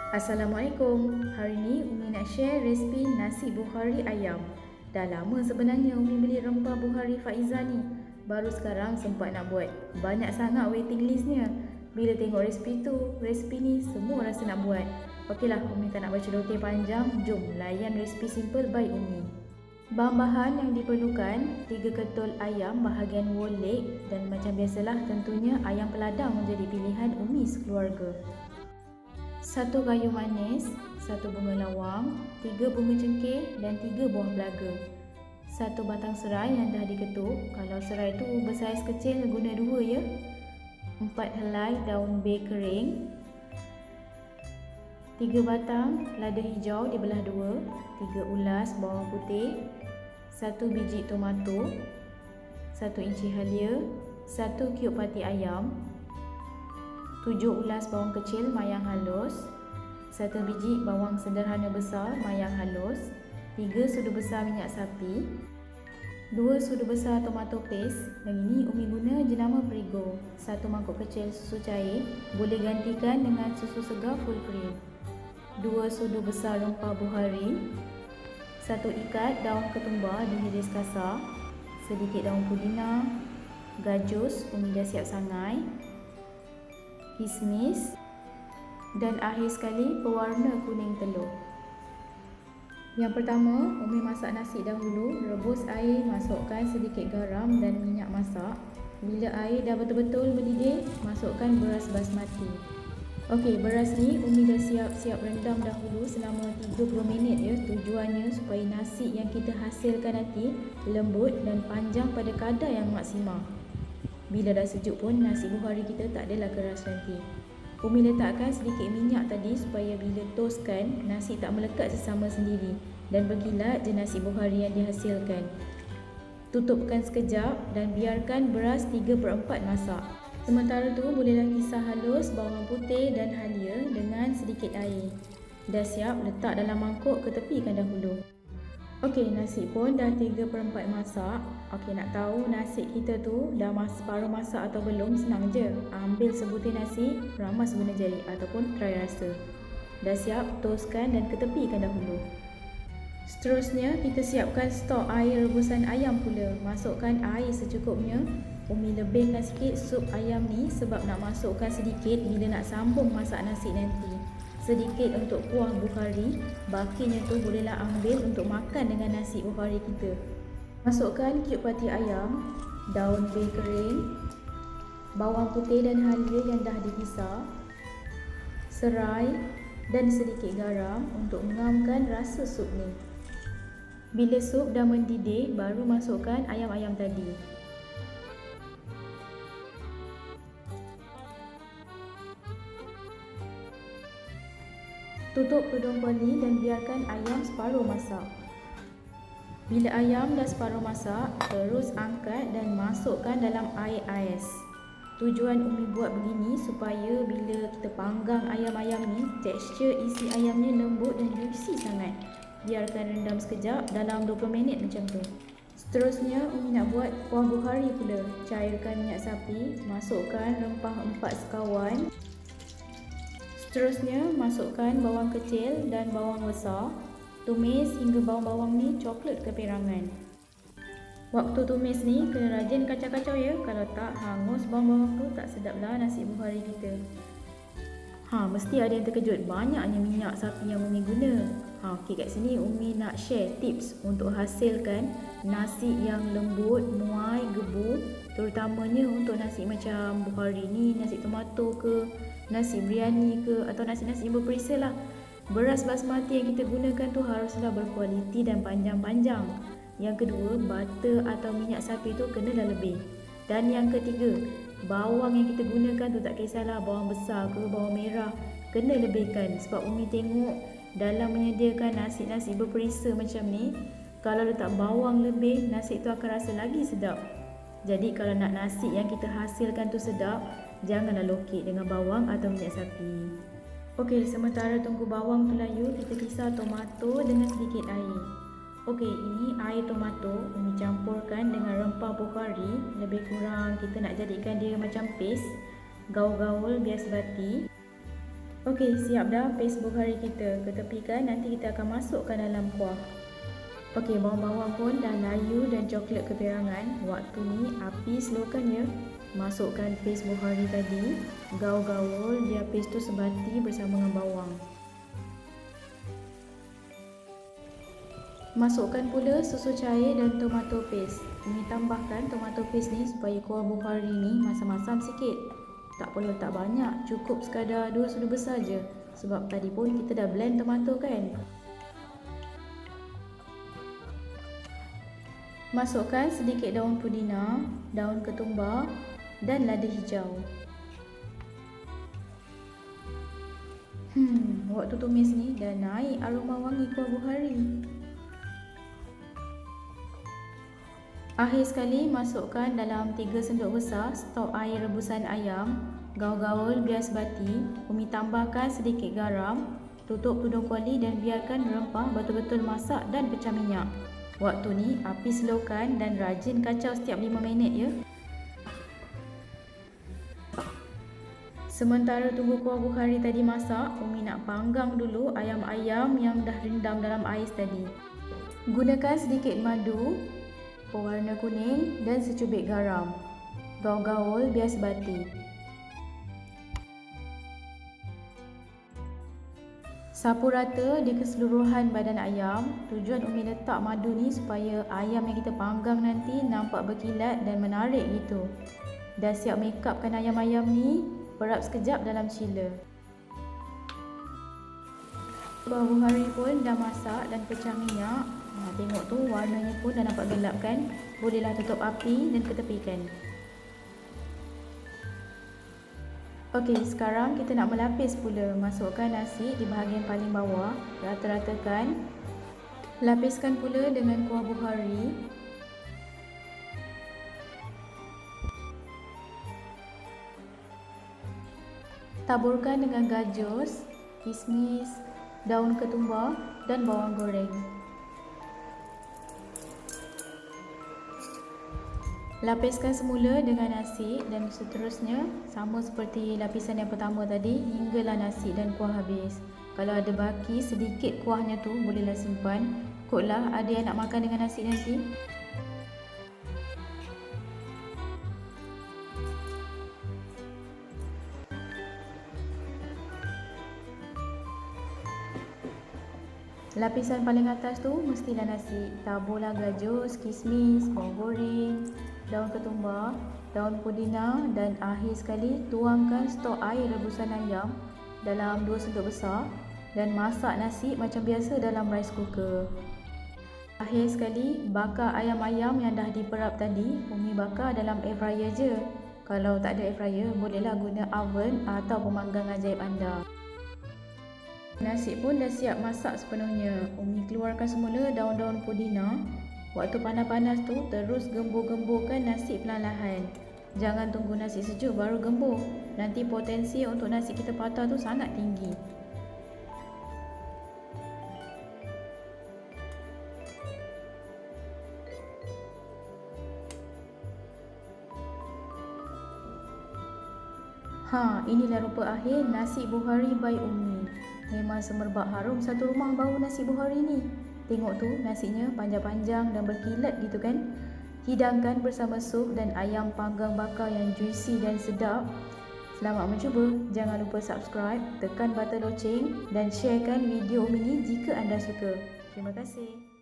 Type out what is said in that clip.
Assalamualaikum. Hari ni Umi nak share resipi nasi bukhari ayam. Dah lama sebenarnya Umi beli rempah bukhari Faiza ni. Baru sekarang sempat nak buat. Banyak sangat waiting listnya. Bila tengok resipi ni semua rasa nak buat. Okeylah, Umi tak nak baca loteng panjang. Jom layan resipi simple by Umi. Bahan-bahan yang diperlukan: 3 ketul ayam bahagian whole leg, dan macam biasalah tentunya ayam peladang menjadi pilihan Umi sekeluarga. 1 kayu manis, 1 bunga lawang, 3 bunga cengkeh dan 3 buah belaga. 1 batang serai yang dah diketuk. Kalau serai tu bersaiz kecil guna 2 ya. 4 helai daun bay kering. 3 batang lada hijau dibelah 2, 3 ulas bawang putih, 1 biji tomato, 1 inci halia, 1 kiub pati ayam, 7 ulas bawang kecil mayang halus, 1 biji bawang sederhana besar mayang halus, 3 sudu besar minyak sapi, 2 sudu besar tomato paste. Yang ini Umi guna jenama Perigo. 1 mangkuk kecil susu cair, boleh gantikan dengan susu segar full cream. 2 sudu besar rempah bukhari, 1 ikat daun ketumbar dihiris kasar, sedikit daun pudina, gajus Umi dah siap sangai, kismis, dan akhir sekali pewarna kuning telur. Yang pertama, Umi masak nasi dahulu. Rebus air, masukkan sedikit garam dan minyak masak. Bila air dah betul-betul mendidih, masukkan beras basmati. Okey, beras ni Umi dah siap-siap rendam dahulu selama 30 minit ya. Tujuannya supaya nasi yang kita hasilkan nanti lembut dan panjang pada kadar yang maksimal. Bila dah sejuk pun nasi bukhari kita tak adalah keras nanti. Umi letakkan sedikit minyak tadi supaya bila toskan nasi tak melekat sesama sendiri dan berkilat je nasi bukhari yang dihasilkan. Tutupkan sekejap dan biarkan beras 3/4 masak. Sementara tu bolehlah kisar halus bawang putih dan halia dengan sedikit air. Dah siap, letak dalam mangkuk, ketepikan dahulu. Okey, nasi pun dah 3/4 masak. Okey, nak tahu nasi kita tu dah separuh masak atau belum? Senang je. Ambil sebutir nasi, ramas guna jari ataupun try rasa. Dah siap, toskan dan ketepikan dahulu. Seterusnya, kita siapkan stok air rebusan ayam pula. Masukkan air secukupnya. Umi lebihkan sikit sup ayam ni sebab nak masukkan sedikit bila nak sambung masak nasi nanti. Sedikit untuk kuah bukhari, bakinya tu bolehlah ambil untuk makan dengan nasi bukhari kita. Masukkan kiub pati ayam, daun bay kering, bawang putih dan halia yang dah dipisah, serai dan sedikit garam untuk mengamkan rasa sup ni. Bila sup dah mendidih, baru masukkan ayam-ayam tadi. Tutup tudung kuali dan biarkan ayam separuh masak. Bila ayam dah separuh masak, terus angkat dan masukkan dalam air ais. Tujuan Umi buat begini supaya bila kita panggang ayam-ayam ni, tekstur isi ayamnya lembut dan juicy sangat. Biarkan rendam sekejap dalam 20 minit macam tu. Seterusnya Umi nak buat kuah bukhari pula. Cairkan minyak sapi, masukkan rempah 4 sekawan. Seterusnya, masukkan bawang kecil dan bawang besar. Tumis hingga bawang-bawang ni coklat kepirangan. Waktu tumis ni, kena rajin kacau-kacau ya. Kalau tak, hangus bawang-bawang tu, tak sedaplah nasi bukhari kita. Mesti ada yang terkejut. Banyaknya minyak sapi yang Umi guna. Okey, kat sini Umi nak share tips untuk hasilkan nasi yang lembut, muai, gebu. Terutamanya untuk nasi macam bukhari ni, nasi tomato ke, nasi biryani ke, atau nasi-nasi berperisa lah. Beras basmati yang kita gunakan tu haruslah berkualiti dan panjang-panjang. Yang kedua, butter atau minyak sapi tu kenalah lebih. Dan yang ketiga, bawang yang kita gunakan tu tak kisahlah bawang besar ke bawang merah, kena lebihkan. Sebab Umi tengok dalam menyediakan nasi-nasi berperisa macam ni, kalau letak bawang lebih, nasi tu akan rasa lagi sedap. Jadi kalau nak nasi yang kita hasilkan tu sedap, janganlah lokek dengan bawang atau minyak sapi. Okey, sementara tunggu bawang tu layu, kita pisah tomato dengan sedikit air. Okey, ini air tomato Umi campurkan dengan rempah bukhari. Lebih kurang kita nak jadikan dia macam paste, gaul-gaul biar sebati. Okey, siap dah paste buhari kita. Ketepikan, nanti kita akan masukkan dalam kuah. Okey, bawang-bawang pun dah layu dan coklat kepirangan. Waktu ni api slowkan ya. Masukkan paste buhari tadi. Gaul-gaul biar paste tu sebati bersama dengan bawang. Masukkan pula susu cair dan tomato paste. Ini tambahkan tomato paste ni supaya kuah buhari ni masam-masam sikit. Tak perlu letak banyak, cukup sekadar 2 sudu besar je. Sebab tadi pun kita dah blend tomato kan. Masukkan sedikit daun pudina, daun ketumbar dan lada hijau. Waktu tumis ni dah naik aroma wangi kuah buhari. Akhir sekali masukkan dalam 3 sendok besar stok air rebusan ayam. Gaul-gaul biar sebati. Umi tambahkan sedikit garam, tutup tudung kuali dan biarkan rempah betul-betul masak dan pecah minyak. Waktu ni api slowkan dan rajin kacau setiap 5 minit ya. Sementara tunggu kuah buhari tadi masak, Umi nak panggang dulu ayam-ayam yang dah rendam dalam ais tadi. Gunakan sedikit madu, pewarna kuning dan secubit garam. Gaul-gaul biar sebati. Sapu rata di keseluruhan badan ayam. Tujuan Umi letak madu ni supaya ayam yang kita panggang nanti nampak berkilat dan menarik gitu. Dah siap make upkan ayam-ayam ni, perap sekejap dalam chiller. Kuah buhari pun dah masak dan pecah minyak. Tengok tu warnanya pun dah nampak gelap kan. Bolehlah tutup api dan ketepikan. Okey, sekarang kita nak melapis pula. Masukkan nasi di bahagian paling bawah, rata-ratakan. Lapiskan pula dengan kuah buhari. Taburkan dengan gajus, kismis, daun ketumbar dan bawang goreng. Lapiskan semula dengan nasi dan seterusnya sama seperti lapisan yang pertama tadi hinggalah nasi dan kuah habis. Kalau ada baki sedikit kuahnya tu bolehlah simpan. Ikutlah ada yang nak makan dengan nasi nanti. Lapisan paling atas tu mestilah nasi. Taburlah gajus, kismis, bawang goreng, daun ketumbar, daun pudina dan akhir sekali tuangkan stok air rebusan ayam dalam 2 sendok besar dan masak nasi macam biasa dalam rice cooker. Akhir sekali bakar ayam-ayam yang dah diperap tadi. Umi bakar dalam air fryer je. Kalau tak ada air fryer bolehlah guna oven atau pemanggang ajaib anda. Nasi pun dah siap masak sepenuhnya. Umi keluarkan semula daun-daun pudina. Waktu panas-panas tu terus gembur-gemburkan nasi perlahan-lahan. Jangan tunggu nasi sejuk baru gembur. Nanti potensi untuk nasi kita patah tu sangat tinggi. Inilah rupa akhir nasi buhari by Umi. Memang semerbak harum satu rumah bau nasi buhari ni. Tengok tu nasinya panjang-panjang dan berkilat gitu kan. Hidangkan bersama sup dan ayam panggang bakar yang juicy dan sedap. Selamat mencuba. Jangan lupa subscribe, tekan button loceng dan sharekan video Umi ni jika anda suka. Terima kasih.